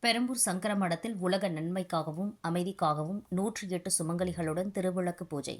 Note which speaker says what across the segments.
Speaker 1: பெரம்பூர் சங்கர மடத்தில் உலக நன்மைக்காகவும் அமைதிக்காகவும் 108 சுமங்கலிகளுடன் திருவிளக்கு பூஜை.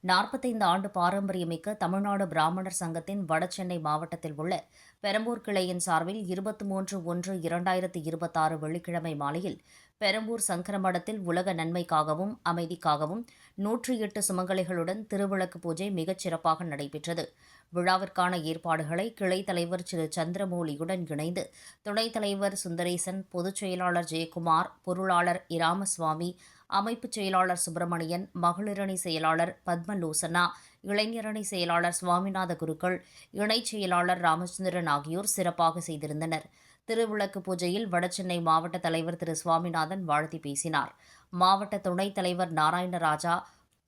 Speaker 1: 45 ஆண்டு பாரம்பரியமிக்க தமிழ்நாடு பிராமணர் சங்கத்தின் வடசென்னை மாவட்டத்தில் உள்ள பெரம்பூர் கிளையின் சார்பில் 23/1/2026 வெள்ளிக்கிழமை மாலையில் பெரம்பூர் சங்கரமடத்தில் உலக நன்மைக்காகவும் அமைதிக்காகவும் 108 சுமங்கலிகளுடன் திருவிளக்கு பூஜை மிகச் சிறப்பாக நடைபெற்றது. விழாவிற்கான ஏற்பாடுகளை கிளைத் தலைவர் திரு சந்திரமௌலியுடன் இணைந்து துணைத் தலைவர் சுந்தரேசன், பொதுச் செயலாளர் ஜெயக்குமார், பொருளாளர் இராமசுவாமி, அமைப்புச் செயலாளர் சுப்பிரமணியன், மகளிரணி செயலாளர் பத்மலோசனா, இளைஞரணி செயலாளர் சுவாமிநாத குருக்கள், இணைச் செயலாளர் ராமச்சந்திரன் ஆகியோர் சிறப்பாக செய்திருந்தனர். திருவிளக்கு பூஜையில் வடசென்னை மாவட்ட தலைவர் திரு சுவாமிநாதன் வாழ்த்தி பேசினார். மாவட்ட துணைத் தலைவர் நாராயணராஜா,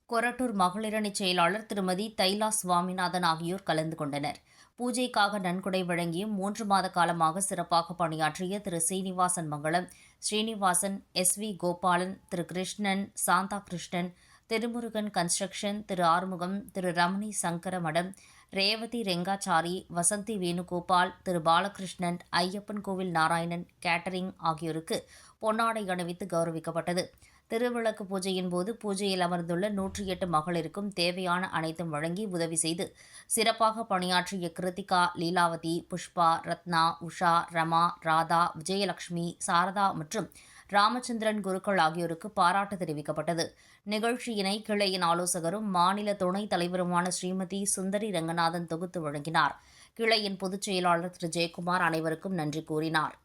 Speaker 1: கொரட்டூர் மகளிரணி செயலாளர் திருமதி தைலா சுவாமிநாதன் ஆகியோர் கலந்து கொண்டனர். பூஜைக்காக நன்கொடை வழங்கியும் 3 மாத காலமாக சிறப்பாக பணியாற்றிய திரு சீனிவாசன் மங்கலம், ஸ்ரீனிவாசன், வி கோபாலன், திரு கிருஷ்ணன், சாந்தா கிருஷ்ணன், திருமுருகன் கன்ஸ்ட்ரக்ஷன், திரு ஆறுமுகம், திரு ரமணி சங்கர மடம், ரேவதி ரெங்காச்சாரி, வசந்தி வேணுகோபால், திரு பாலகிருஷ்ணன், ஐயப்பன் கோவில் நாராயணன், கேட்டரிங் ஆகியோருக்கு பொன்னாடை அணிவித்து கௌரவிக்கப்பட்டது. திருவிளக்கு பூஜையின் போது பூஜையில் அமர்ந்துள்ள 108 மகளிருக்கும் தேவையான அனைத்தும் வழங்கி உதவி செய்து சிறப்பாக பணியாற்றிய கிருத்திகா, லீலாவதி, புஷ்பா, ரத்னா, உஷா, ரமா, ராதா, விஜயலட்சுமி, சாரதா மற்றும் ராமச்சந்திரன் குருக்கள் ஆகியோருக்கு பாராட்டு தெரிவிக்கப்பட்டது. நிகழ்ச்சியினை கிளையின் ஆலோசகரும் மாநில துணைத் தலைவருமான ஸ்ரீமதி சுந்தரி ரங்கநாதன் தொகுத்து வழங்கினார். கிளையின் பொதுச் செயலாளர் திரு ஜெயக்குமார் அனைவருக்கும் நன்றி கூறினார்.